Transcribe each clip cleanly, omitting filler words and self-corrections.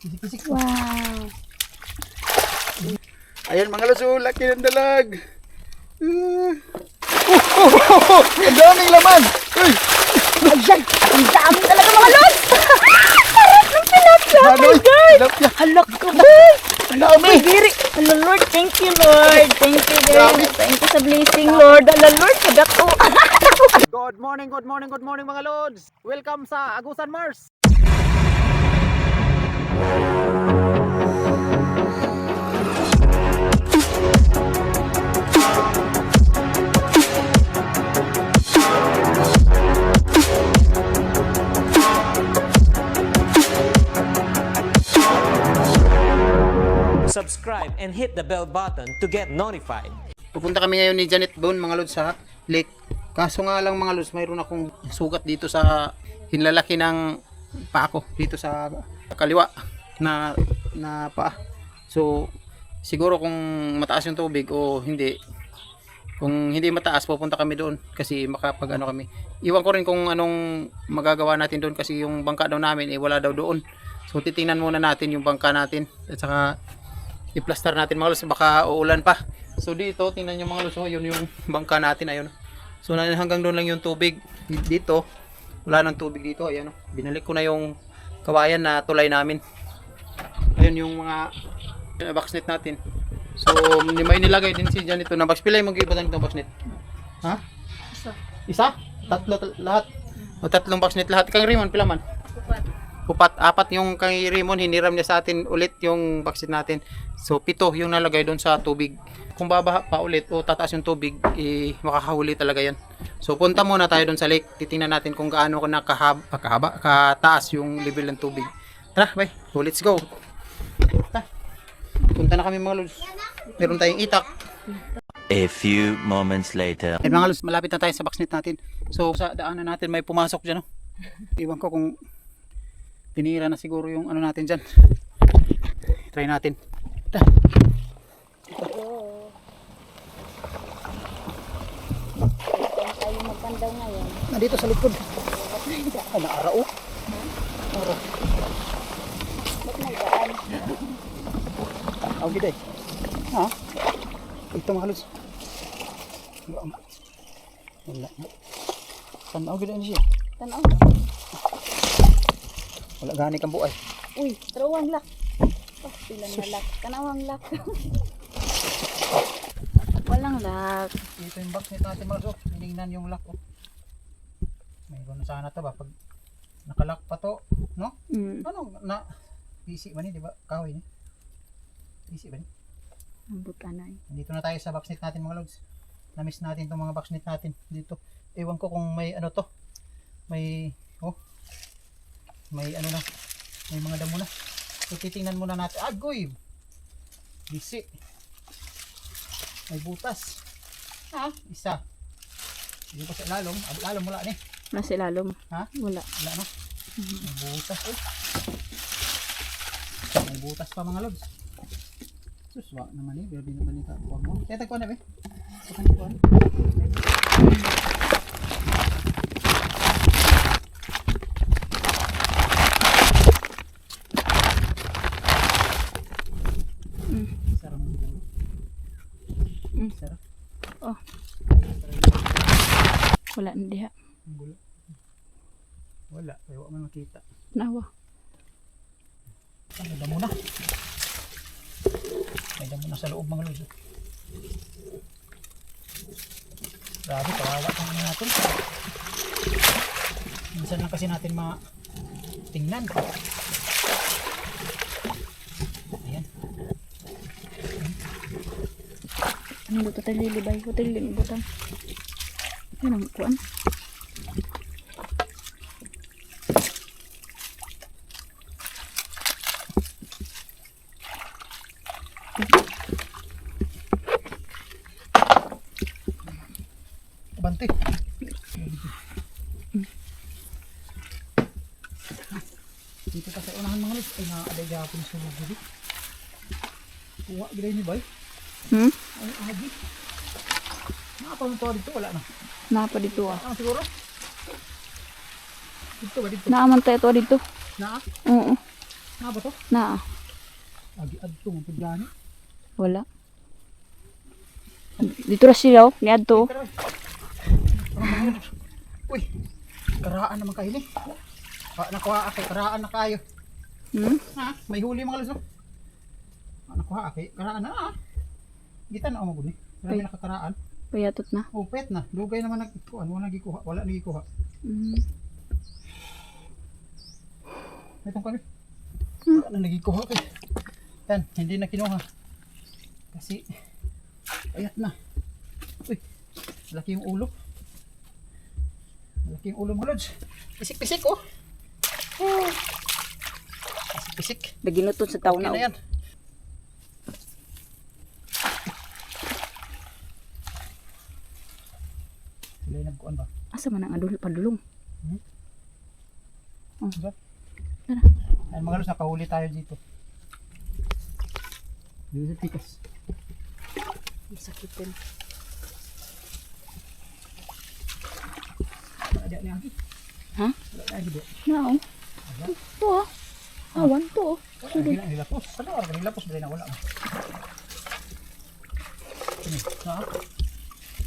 Pisik-pisik. Wow. Ayan mga lods, oh, laki ng dalag. Ang daming laman. Uy! Ayan, ang dami talaga mga lods. Harap ng tilapia, Ano, my God. tilapia. Halak ka, boy. Ang dami. Diri. Hello, Lord. Thank you, Lord. Thank you, Grabe. Lord. Thank you sa blessing, Lord. Hello, Lord. Sadak ko. Good morning mga lods. Welcome sa Agusan Mars. Subscribe and hit the bell button to get notified. Pupunta kami ngayon ni Janet Bone mga lods sa lake. Kaso nga lang mga lods, mayroon akong sugat dito sa hinlalaki ng paa ko dito sa kaliwa na paa. So siguro kung mataas yung tubig o hindi, kung hindi mataas pupunta kami doon kasi makapag ano kami. Iwan ko rin kung anong magagawa natin doon kasi yung bangka daw namin wala daw doon. So titingnan muna natin yung bangka natin at saka i-plaster natin mga lods, baka uulan pa. So dito tingnan nyo mga lods, oh, yun yung bangka natin, ayun. So hanggang doon lang yung tubig dito, wala nang tubig dito, ayan, oh. Binalik ko na yung kawayan na tulay namin. Ayun yung mga boxnet natin. So may nilagay din si Janito na box. Pilay mo giba ng boxnet? Ha? Isa? Tatlo lahat. O tatlong boxnet lahat. Kang Rimon pila man? Upat, apat yung kay Rimon, hiniram niya sa atin ulit yung boxnet natin. So 7 yung nalagay doon sa tubig. Kung babaha pa ulit o tataas yung tubig, makakahuli talaga yan. So punta muna tayo doon sa lake. Titingnan natin kung gaano kataas yung level ng tubig. Tara, bye. So let's go. Tara. Punta na kami mga lods. Meron tayong itak. A few moments later. Eh mga lods, malapit na tayo sa boxnet natin. So sa daanan natin may pumasok dyan, no? Iwan ko kung tinira na siguro yung ano natin dyan. Try natin. Tara. Tayo magpandaw ngayon. Nandito sa likod. Ay, naarao. Naarao. Ba't nagdaan? Aw, gida eh. Ha? Ito mga lods. Wala. Tanaw gida niya. Tanaw. Wala gani kang buay. Uy, trawang lak. Oh, pila na lak. Tanawang lak. Walang lak. Ito yung box natin mga lods. Hiningnan yung lock. Oh. Mayroon na sana to ba? Pag nakalock pa to, no? Ano na PC ba ni, di ba? Kahoy ni. PC ba ni? Ang butanay. Dito na tayo sa boxnet natin mga lods. Na-miss natin itong mga boxnet natin dito. Ewan ko kung may ano to. May may ano na. May mga damo na. So titingnan muna natin. Agoy! Bisi. May butas. Ha? Isa. Hindi pa sa ilalong. Ilalong wala ni. Nasa ilalom. Ha? Wala. Wala no? May butas. May butas pa mga lods. Suswa naman eh. Grabe naman ito. Huwag mo. Kaya tagpuan na ba eh? Tagpuan. Sarap mo siguro. Sarap. Oh. Wala na diha. Wala. Kaya wala man makita. Nawa. May damo na. May damo na sa loob mga lods. Grabe, kawawa pa naman natin. Minsan lang kasi natin tingnan. Ayan. Ano dito tayo lilibay? Hotel din butang. Yan ang kuan. Bante. Dito pa sa unahan mga lods. Ay, nakaaday gapon sa lubid. Kuha, gilay ni Bay. Ay, agi. Nakapang dito, wala na. Napa dito ah. Ah, siguro? Dito ba dito? Naaman tayo to dito. Na? Oo. Na ba to? Na. Agi adto mo pud gani. Wala. Dito ra siya, oh. Niadto. Uy. Karaan naman kayo ni. Nakuha kay karaan na kayo. Ha, may huli mga luso. Nakuha kay karaan na. Gita na mo gud ni. Marami nakakaraan. Payatot na. Oh, pet na. Dugay naman nagkuan, wala nagikuha, wala nagikuha. Itong kami. Wala na nagikuha kay. Yan, hindi na kinuha. Kasi ayat na. Uy, laki yung ulo. Laki yung ulo mga lods. Pisik-pisik oh. Pisik-pisik. Naginuton sa taon Okay na. na yan. Sila yung nagkuhan ba? Asa man ang adul padulong? Diba? Tara. Ay mga lods, nakahuli tayo dito. Dito sa tikas. Sakit din. Wala di niya. Ha? Wala di di. Nao. To ah. Awan to. Wala na nilapos. Sa lugar ka nilapos ba na wala. Ini, na.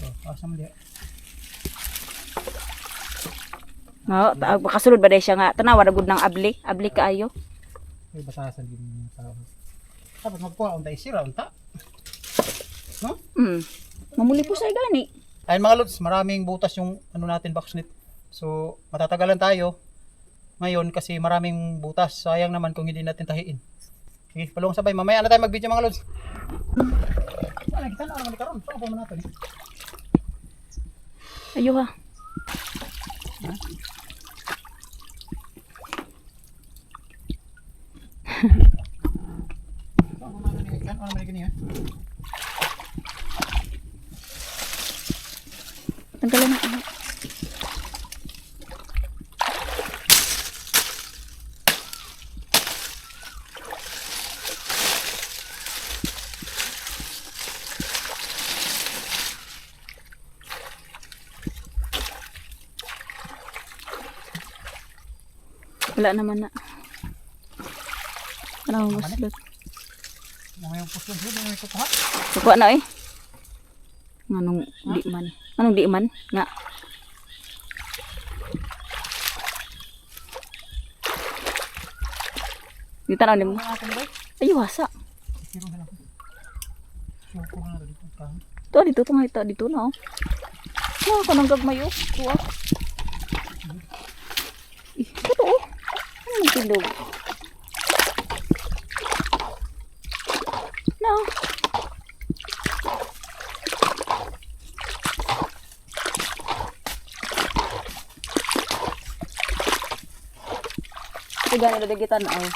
Oh, asa man di. Nga, makasulod ba day siya nga. Tanawa na gud ng abli. Abli kaayo. Ay basasan din yung tao. Dapat magkuha unta isira unta. No? Mamuli po sa gani. Ayun mga lods, maraming butas yung ano natin box net. So, matatagalan tayo ngayon kasi maraming butas. Sayang naman kung hindi natin tahiin. Sige, palong sabay. Mamaya na tayo mag-video mga lods. Wala, kita na naman karon. Saan pa man natin? Ayo ha. Saan pa man natin? Saan pa man natin? Tanggalan na ano. Wala naman na. Ano mo gusto? Mga yung puslong huli, may kukuha. Kukuha na eh. Anong di man? Anong di man? Nga. Dito na mo. Mga atin ba? Ayo hasa. Siro na lang. Siro ko na dito. Dito pa nga ito. Dito na oh. Wah, kanang gagmay oh. Tuwa. Ito oh. Ano yung tindog? Na. Ito gano'n na dagitan oh.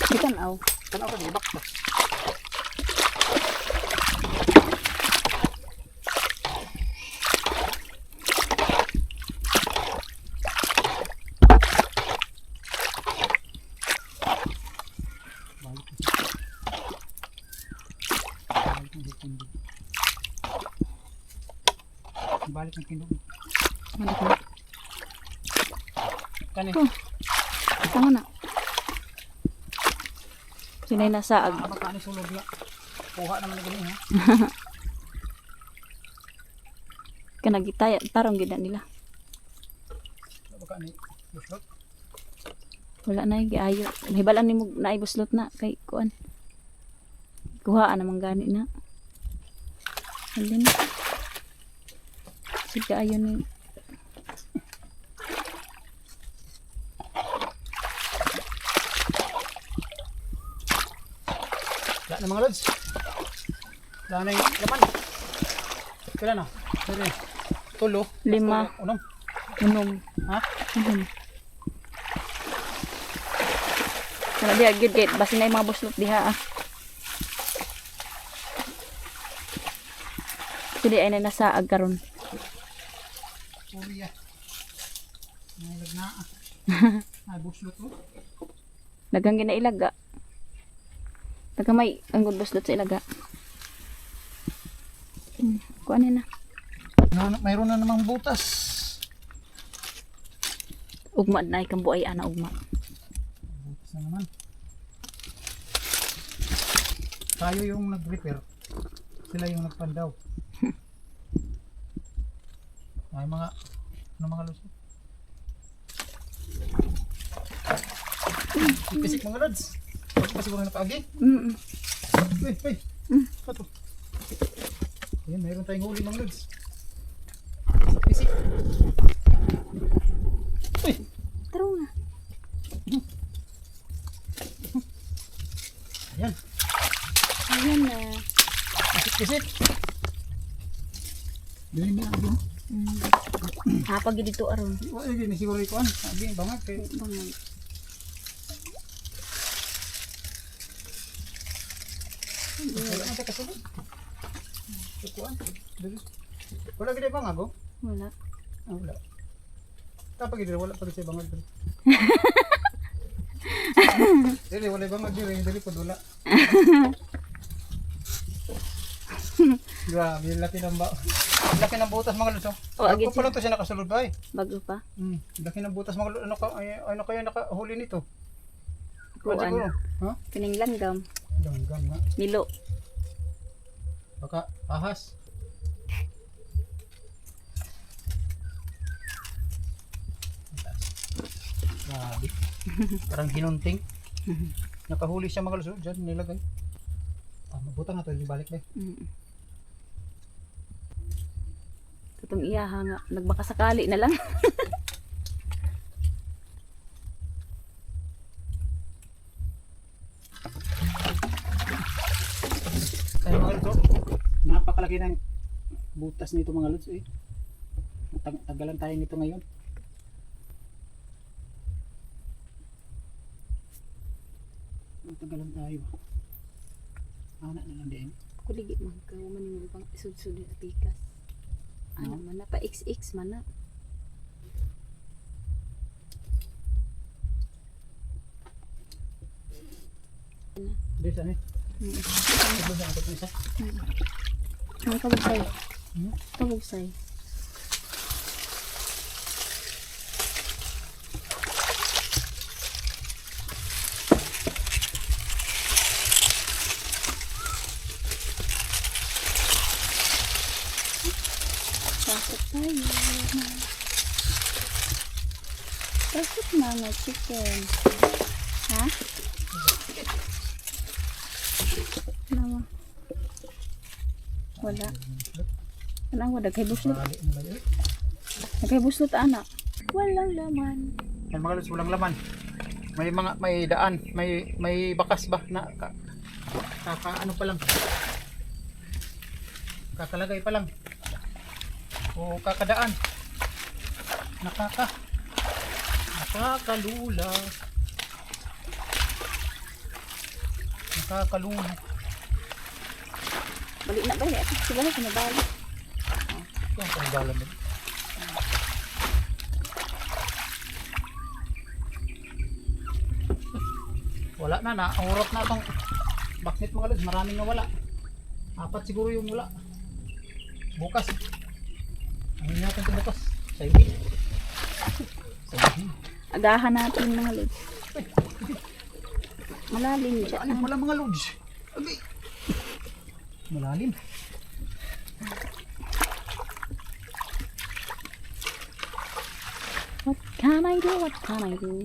Gitan oh. Kan ako di bakta. Balik ng tindog. Balik na. Kani. Tama na. Sinay na saag. Baka ni sulod la. Kuha naman ni gani ha. Kanagitaya. Tarong gina nila. Baka ni buslot. Wala na yung giayo. Mahibalan ni mo na ibuslot na. Kay kuan. Kuhaan namang gani na. Halin. Sige ayo ni. Wala na mga lods. Wala na yung laman. Kailan na? Pwede. Tulo. 5. Unom. Unom. Ha? Wala diha gyud kay basi na yung mga buslot diha ah. Sige ay na nasaag karon. Uri ya. Nailag na. Ay buslot mo. Dagang ginailaga. Dagang may ang buslot sa ilaga. Kuan na. Mayroon na namang butas. Ugma na ikang buay ana ugma. Butas na naman. Tayo yung nag-repair. Sila yung nagpandaw. Ay mga mga lods. Pisik mga lods. Ako pa siguro nakaagi. Uy. Ito. Ayan, mayroon tayong huli mga lods. Pisik. Uy. Taro na. Ayan. Ayan na. Pisik. Dili na ako. Hapag dito aron. Ay, gini siguro ikuan. Sabi bangat kay Bangag. wala na kasulod. Ikuan. Dili. Wala gid bangag oh. Wala. Ah, wala. Tapos gid wala pa sa bangag. Dili wala bangag dili pud wala. Grabe, laki ng laki ng butas mga lods. Oh, Ano agad pa lang to siya nakasulod ba eh? Bago pa. Laki ng butas mga lods. Ano kaya nakahuli nito? Kuan. Siguro. Ha? Kining langgam. Langgam nga. Nilo. Baka ahas. Grabe. Parang ginunting. Nakahuli siya mga lods. Diyan nilagay. Mabutan na to. Ibalik ba? Tutong iyaha nga. Nagbaka sakali na lang. Ay mga lods. Napakalaki ng butas nito mga lods. Tagalan tayo nito ngayon. Tagalan tayo. Anak na lang din. Kuligi man ka. Human yung pang isud-sud at tikas. Ano man na. Pa XX man na. Dito saan eh? Ito saan ito isa? Ang kabugsay. Kabugsay. Pasok tayo. Pasok mga chicken. Ha? Nawa. Wala. Anong wala? Kay buslot. Balik na lang eh. Kay buslot anak. Walang laman. Yan mga lods, walang laman. May daan, may bakas ba na ano pa lang. Kakalagay pa lang. O kakadaan. Nakakalula. Nakakalula. Balik na ba? Siguro sa nabalik. Ito ang panggalan din. Wala na, naurot na itong bakit mga lods, maraming nawala. 4 siguro yung wala. Bukas. Ano natin ito bukas? Sa ibi. Agahan natin mga lods. Malalim siya. Malalim pala mga lods. Abi. Malalim. What can I do? What can I do?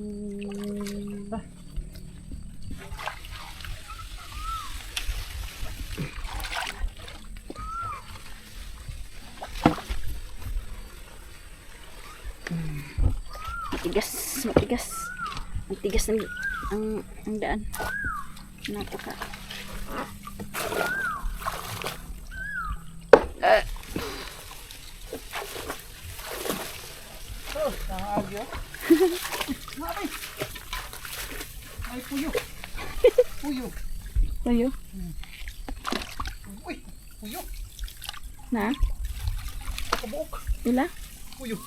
Matigas, matigas. Matigas ang daan. Napaka. Oh, nakagyo. Mami. Ay, puyo. Puyo. Tayo. Uy, puyo. Na? Kabuok. Ila? Puyo.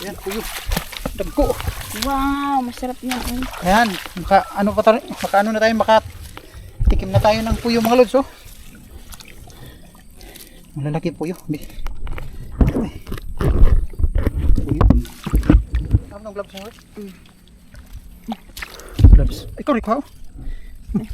Ayan, puyo. Dagko. Wow, masarap yan. Ayan, makaano na tayo, makatikim na tayo ng puyo mga lods, oh. Malalaki puyo. Puyo. Ano ng gloves mo? Gloves. Ikaw, Rico, Uy.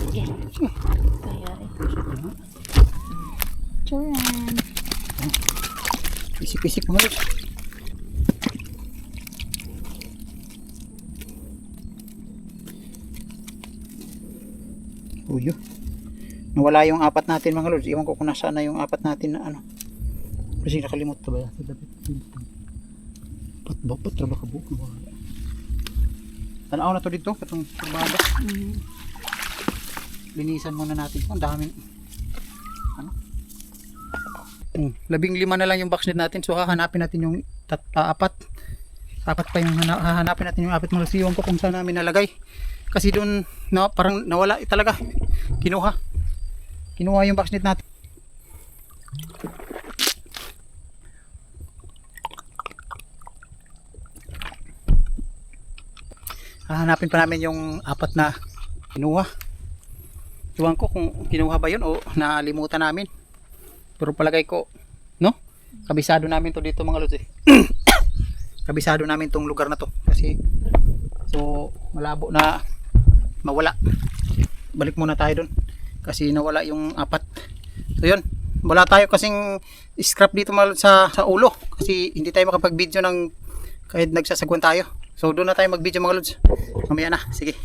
Kaya rin. Churan. Pisik-pisik mga lods. Uy, nawala yung apat natin mga lods. Iwan ko kung nasaan na yung apat natin na ano. Kasi nakalimot ka ba? Patra ba kabuk? Tanaw na to dito. Katong turbada. Linisan muna natin. Ang dami. Ano? 15 na lang yung box net natin. So hahanapin natin yung apat. Apat pa yung hahanapin natin yung apat mga lods. Iwan ko kung saan namin nalagay. Kasi doon no, parang nawala talaga. Kinuha yung box net natin. Hahanapin pa namin yung apat na kinuha. Iwan ko kung kinuha ba yun o nalimutan namin. Pero palagay ko, no? Kabisado namin to dito mga lods eh. Kabisado namin tong lugar na to. Kasi, so, malabo na mawala. Balik muna tayo dun. Kasi nawala yung apat. So yun, wala tayo kasing scrap dito mga lods sa ulo. Kasi hindi tayo makapag-video ng kahit nagsasagwan tayo. So doon na tayo mag-video mga lods. Mamaya na, sige.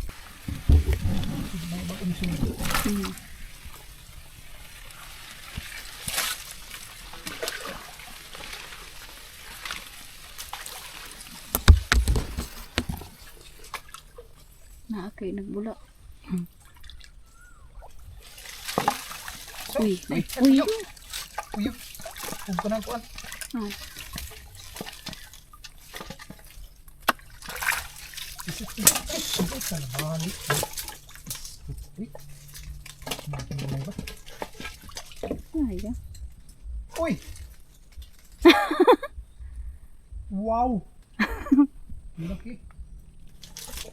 Naakay nagbula. Uy, uy. Uy, huwag ko nang kuhan. Ah. Ay, ya. Uy! Wow! Laki.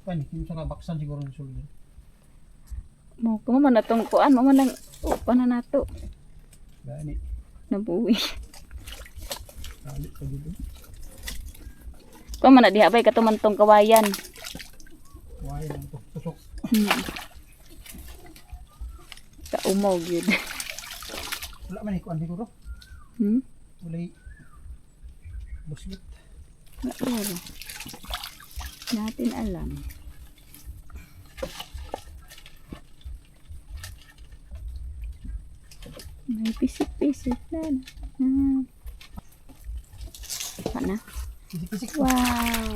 Pan, yung sa kabaksan siguro ng sulod. Mo ko man natong kuan, mo man lang upan na nato. Gani. Nabuwi. Kalit pa dito. Ko man na diha bay katumantong kawayan. Why lang to? Tusok. Kaumog yun. Wala man ikuan siguro. Wala buslit. Wala. Natin alam. May pisik-pisik na. Sana. Pisik-pisik. Wow.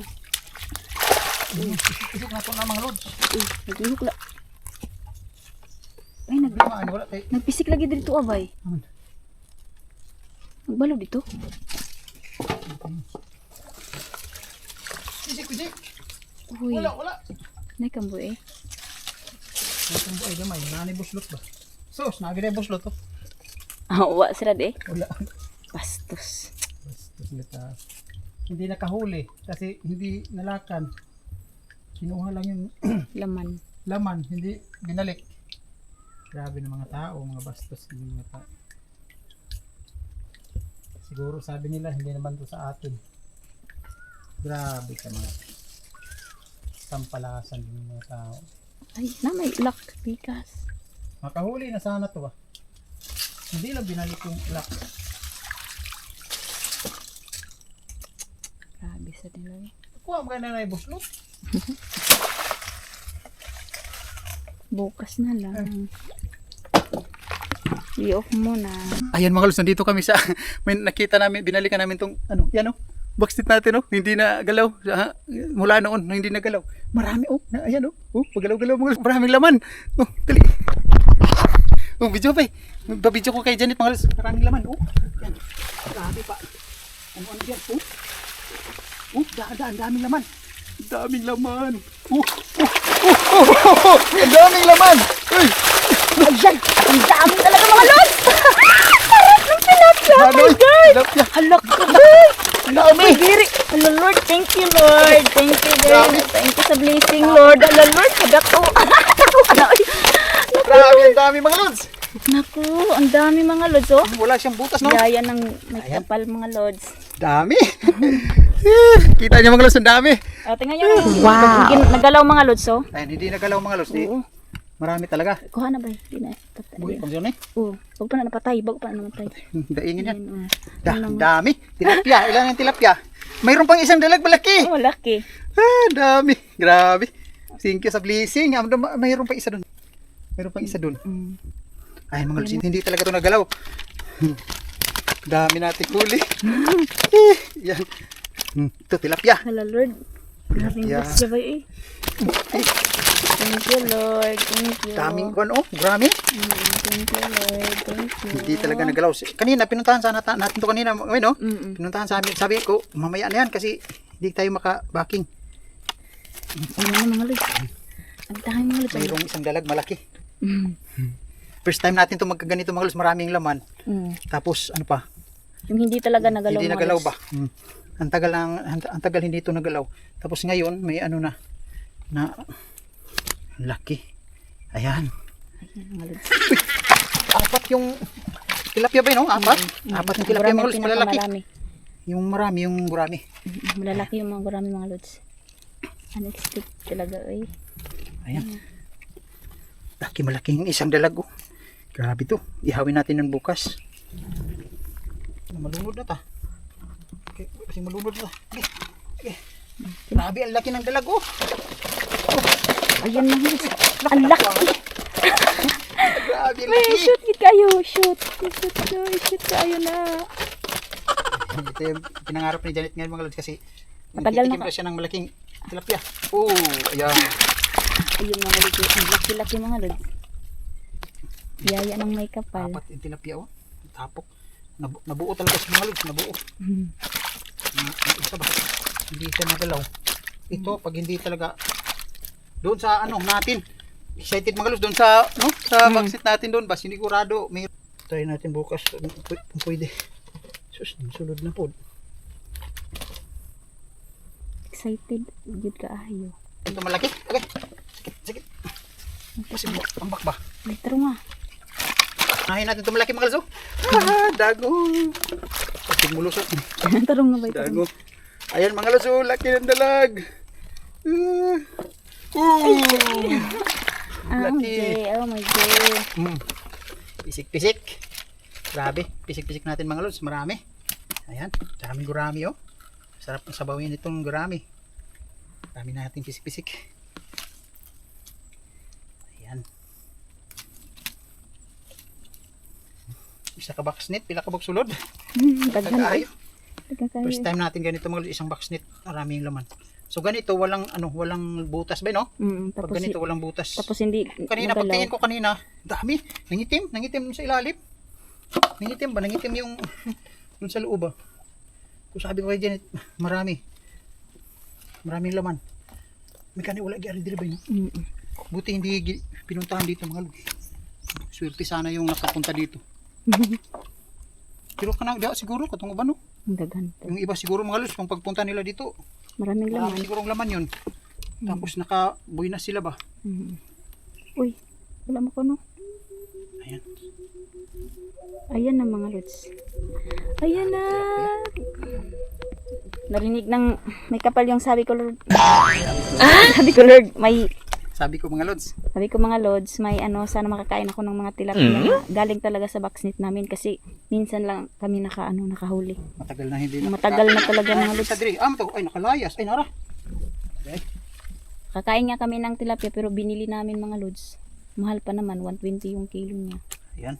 Pisik-pisik na ito na mga lods. Naglihok la. Ay, Wala tayo. nagpisik lagi dito abay. Aman. Nagbalo dito. Pisik-pisik. Uy. Wala. Nay kambo eh. Ito ay gamay. Nani buslot ba? Sos, nagigay buslot to. Wa sila de. Wala. Bastos. Bastos nita. Hindi nakahuli kasi hindi nalakan. Kinuha lang yung Laman. laman, hindi binalik. Grabe ng mga tao, mga bastos ng mga tao. Siguro sabi nila hindi naman to sa atin. Grabe ka mga sampalasan ng mga tao. Ay, na may lock. Bikas. Makahuli na sana to ah. Hindi lang binalik yung lock. Grabe sa nila eh. Kuha mo ka na buslot. Bukas na lang. I-off mo na. Ayan mga lods, nandito kami sa may nakita namin, binalikan namin tong ano, yan oh. Box net natin oh, hindi na galaw. Mula noon, hindi na galaw. Marami oh, ayan oh. Oh, pagalaw-galaw mga lods, maraming laman. Oh, dali. Oh, video pa eh. Babidyo ko kay Janet mga lods, maraming laman oh. Yan. Grabe pa. Ano yan oh. Oh, daming laman. Daming laman. Ang daming laman. Uy. Ayan! Ang dami talaga mga lods! Parang ng tilapia! Oh my God! Halak ko boy! Ang dami! Hello Lord, thank you Lord! Thank you God! Thank you sa blessing Lord! Hello Lord, hadak ko! Grabe, ang dami mga lods. Na Naku, ang dami mga lods, oh. Wala siyang butas, no? Yaya ng may Ayan. kapal mga lods. Dami. Kita niyo mga lods, ang dami. O, tingnan nyo. Wow. Nagalaw mga lods, oh. Ayun, hindi nagalaw mga lods. Di. Oo. Marami talaga. Kuha na ba? Hindi na. Uy, pang yun eh. Oo. Huwag pa na napatay. Bago pa na namatay. Daingin yan. Ayan, oh. Ang dami. Tilapia. Ilan ang tilapia? Mayroon pang isang dalag malaki. Oh, laki. Dami. Grabe. Thank you sa blessing. Mayroon pa isa dun. Mayroon pang isa dun. Mm. Ay, mga lods, hindi talaga ito nagalaw. Dami natin huli. Yan. Ito, tilapia. Hala, Lord. Grabing Yeah. bless ba eh. Thank you, Lord. Thank you. Daming kuwan, oh. Grabe. Thank you, Lord. Thank you. Hindi talaga nagalaw. Kanina, pinuntahan sana natin to kanina. Ayun, no? Mm-mm. Pinuntahan sa amin. Sabi ko, mamaya na yan kasi hindi tayo makabaking. Ano na mga lods? Ang dami mga lods. Mayroong isang dalag malaki. Mm. First time natin to magkaganito mga lods. Maraming laman. Mm. Tapos, ano pa? Yung hindi talaga nagalaw Hindi mga nagalaw lods. ba? Ang tagal hindi ito nagalaw. Tapos ngayon, may ano na laki. Ayan. Ayan, mga lods. Apat yung tilapia ba yun, no? Apat? Apat yung tilapia mga lods. Gurami ang Malalaki. pinakamarami. Yung marami, yung gurami. Malalaki yung mga gurami mga lods. Unexpected talaga eh. Ayan. Malaki yung isang dalag, oh. Grabe to. Ihawin natin ng bukas. Malunod na ta. Okay, kasi malunod na. Okay. Okay. Grabe, ang laki ng dalag, oh. Ayan mga lods. Ang laki. Grabe, ang May laki. shoot kit kayo. Shoot. Shoot kayo na. Ito yung pinangarap ni Janet ngayon mga lods kasi Matagal nagtitikim na pa siya ng malaking tilapia. Oh, ayan. Ayun mga lods. Ang laki-laki mga lods. Yaya ng may kapal. Apat yung tilapia, oh. Tapok. Nabuo talaga sa mga lods, nabuo. Mhm. Isa ba? Hindi siya nagalaw. Ito, pag hindi talaga doon sa ano natin, excited mga lods, doon sa backseat natin doon, ba sinigurado may try natin bukas kung pwede. Sus, sulod na po. Excited. Good ka ayo. Ito malaki. Okay. Sige. Kasi pambak ba? Ay, taro nga. Nahin natin ito malaki mga lods. Dago. Kasi mulusot. Taro nga ba ito? Dago. Ayan mga lods, laki ng dalag. Laki. Oh my God. Pisik-pisik. Grabe. Pisik-pisik natin mga lods. Marami. Ayan. Daming gurami, oh. Sarap ng sabawin itong gurami. Dami natin pisik-pisik. Ayan. Isa ka boxnet. Pila ka box sulod. Daghan Tagaayo. kayo. First time natin ganito mga lods. Isang boxnet. Marami yung laman. So ganito, walang butas ba, no? Pag Tapos, ganito, walang butas. tapos hindi Kanina, nagalaw. pagtingin ko kanina, dami. Nangitim sa ilalim. Nangitim yung dun sa loob ba. Kung sabi ko kay Janet, maraming laman. May kani wala gyari diri ba yun? Buti hindi pinuntahan dito mga lods. Swerte sana yung nakapunta dito. Pero kanang diha siguro katong uban no. Ang daghan. Yung iba siguro mga lods kung pagpunta nila dito, Maraming laman. marami sigurong laman yun. Tapos nakabuy na sila ba? Uy, wala mo ko no. Ayan. Ayan na mga lods. Ayan na. Narinig ng may kapal yung sabi ko Lord. Sabi ko Lord, Sabi ko mga lods. sabi ko mga lods, may ano, sana makakain ako ng mga tilapia na galing talaga sa boxnet namin kasi minsan lang kami nakahuli. Matagal na hindi Matagal na talaga mga lods. Sa diri. Ay nakalayas. Ay nara. Okay. Kakain nga kami ng tilapia pero binili namin mga lods. Mahal pa naman, 120 yung kilo niya. Ayan.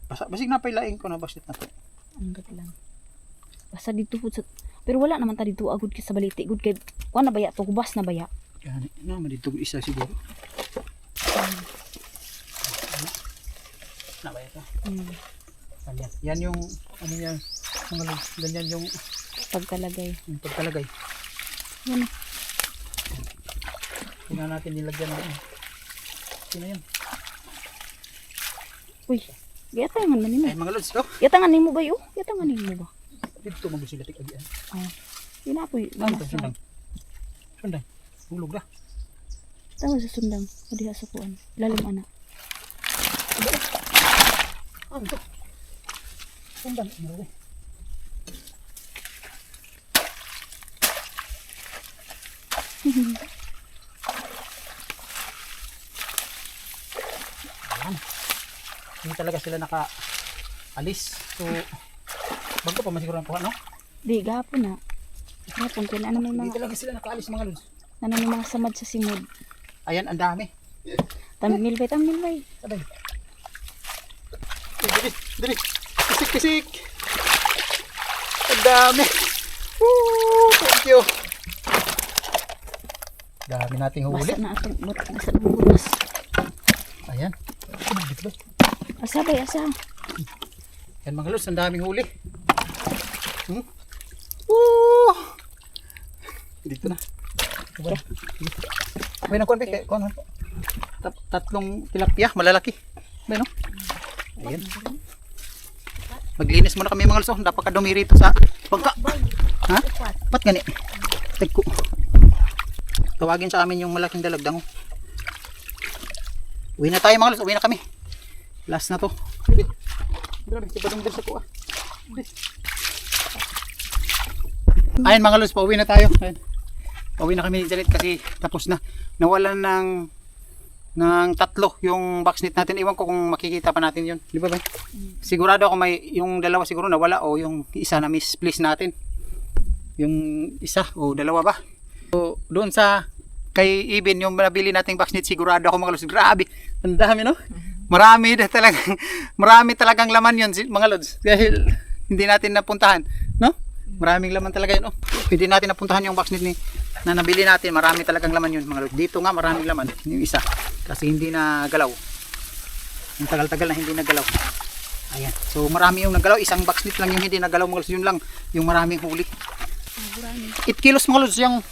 Basig na pailaing ko na basit na to. Ang gat lang. Basta dito po sa... Pero wala naman ta dito agud kay sa baliti. Good kay... Kuha na baya to? Kubas na baya? Yan. Naman dito isa siguro. Na ba ito? Ganyan. Yan yung ano yan. Mga lods. Ganyan yung Pagkalagay. pagkalagay. Yan. Tingnan natin nilagyan na. Sino yan? Uy. Yatangan man nimo. Ay mga lods to. Yatangan nimo ba yo? Yatangan nimo ba? Dito magsilatik agi. Ah. Yun ako yun. Ano to sundang? Sundang. Hulog na. Tawag sa sundang. O diha sa kuan. Lalim ana. Ano to? Ang dami. Marami. Ayan. Hindi talaga sila naka-alis. So, bago pa masiguro ng puha, no? Di, gapon na. Gapon, kaya ano may Hindi mga, talaga sila naka-alis mga lods. ano may mga samad sa simod. Ayan, ang dami. Tamil bay. Sabay. Dali, dali. Pisik, pisik. Ang dami. Woo! Thank you. Dami nating huli. Basa na atong basa na butas. Ayan. Dito ba? Asa bay, asa. Yan mga lods, ang daming huli. Woo! Dito na. May nakuha ba? Tatlong tilapia, malalaki. May no? Ayan. Maglinis muna kami mga lods. Napakadumi rito sa bangka. Ha? Ba't gani? Tagko. Tawagin sa amin yung malaking dalagdang. Uwi na tayo mga lods. Uwi na kami. Last na to. Grabe, sipadong din sa kuha. Ayun mga lods, pauwi na tayo. Ayun. Pauwi na kami ni Janet kasi tapos na. Nawalan ng tatlo yung boxnet natin. Iwan ko kung makikita pa natin yun. Di ba ba? Sigurado ako may yung dalawa siguro nawala o yung isa na misplace natin. Yung isa o dalawa ba? So, doon sa kay Ibin yung nabili nating boxnet sigurado ako mga lods. Grabe. Ang dami no? Marami talagang laman yun mga lods. Dahil hindi natin napuntahan. No? Maraming laman talaga yun. Oh. Hindi natin napuntahan yung boxnet na nabili natin. Marami talagang laman yun mga lods. Dito nga maraming laman. Yung isa. Kasi hindi na galaw. Yung tagal-tagal na hindi nagalaw. Ayan. So marami yung nagalaw. Isang boxnet lang yung hindi nagalaw mga lods. Yun lang yung maraming huli. 8 kilos mga lods yung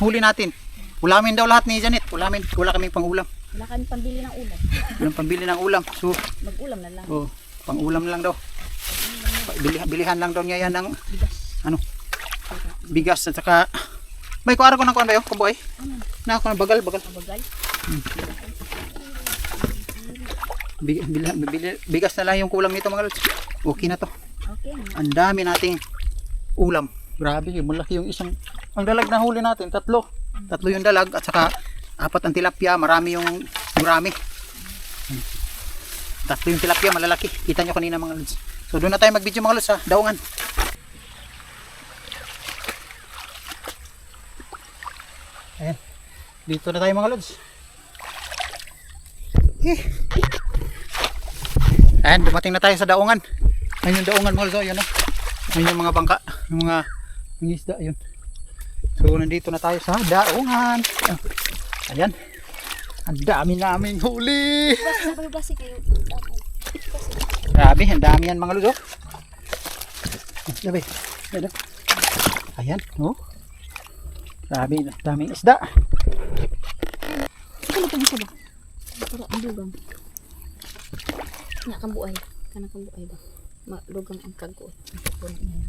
huli natin. Ulamin daw lahat ni Janet. Ulamin. Wala kaming pangulam. Wala kami pambili ng ulam. Walang pambili ng ulam. So, Mag-ulam na lang. oh, pang-ulam lang daw. Bilihan lang daw niya yan ng bigas at saka may kuara ko ng kuan ba yun? Kaboy? Na ako ng bagal. Bagal. Bigas na lang yung kulang nito mga lods. Okay na to. Okay. Ang dami nating ulam. Grabe, malaki yung isang ang dalag na huli natin, tatlo yung dalag at saka 4 ang tilapia, marami yung gurami. 3 yung tilapia, malalaki. Kita nyo kanina mga lods. So doon na tayo mag-video mga lods sa daungan. Ayan. Dito na tayo mga lods. Ayan, dumating na tayo sa daungan. Ayun yung daungan mga lods. Ayun, no? Ayun yung mga bangka. Yung mga isda. Ayun. So nandito na tayo sa daungan. Ayan. Ang dami naming huli. Basi kayo. Grabe, ang dami yan mga lods. Oh. Grabe. Ayan, oh. Grabe, daming isda. Ano pa bisa ba? Para ang dugang. Kanang buay ba? Malugang ang kago.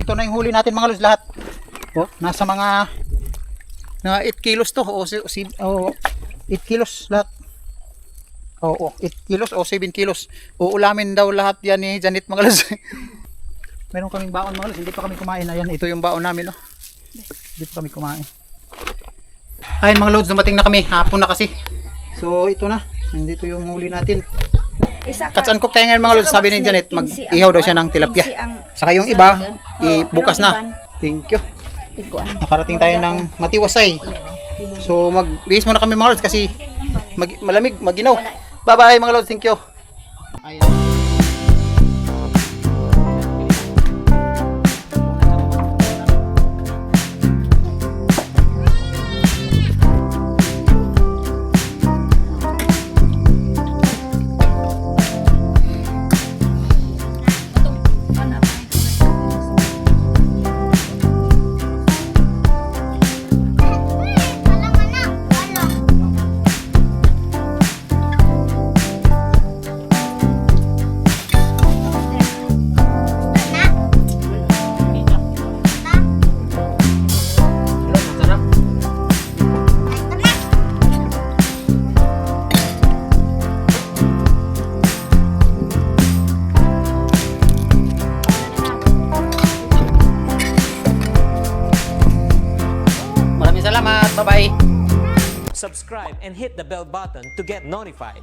Ito na yung huli natin mga lods lahat. Oh, nasa mga 8 kilos to o 8 kilos lahat. Oo, 8 kilos o 7 kilos. Uulamin daw lahat yan ni Janet mga lods. Meron kaming baon mga lods, hindi pa kami kumain. Ayan, ito yung baon namin, no. Hindi pa kami kumain. Ayun mga lods, dumating na kami. Hapon na kasi. So ito na. Nandito yung huli natin. Katsan cook tayo ngayon mga lods. Sabi ni Janet, mag-ihaw daw siya ng tilapia. Saka yung iba, bukas na. Thank you. Nakarating tayo ng Matiwasay. So mag-bihis muna kami mga lods kasi malamig, maginaw. Bye bye mga lods, thank you. Ayan. Bye-bye! Subscribe and hit the bell button to get notified.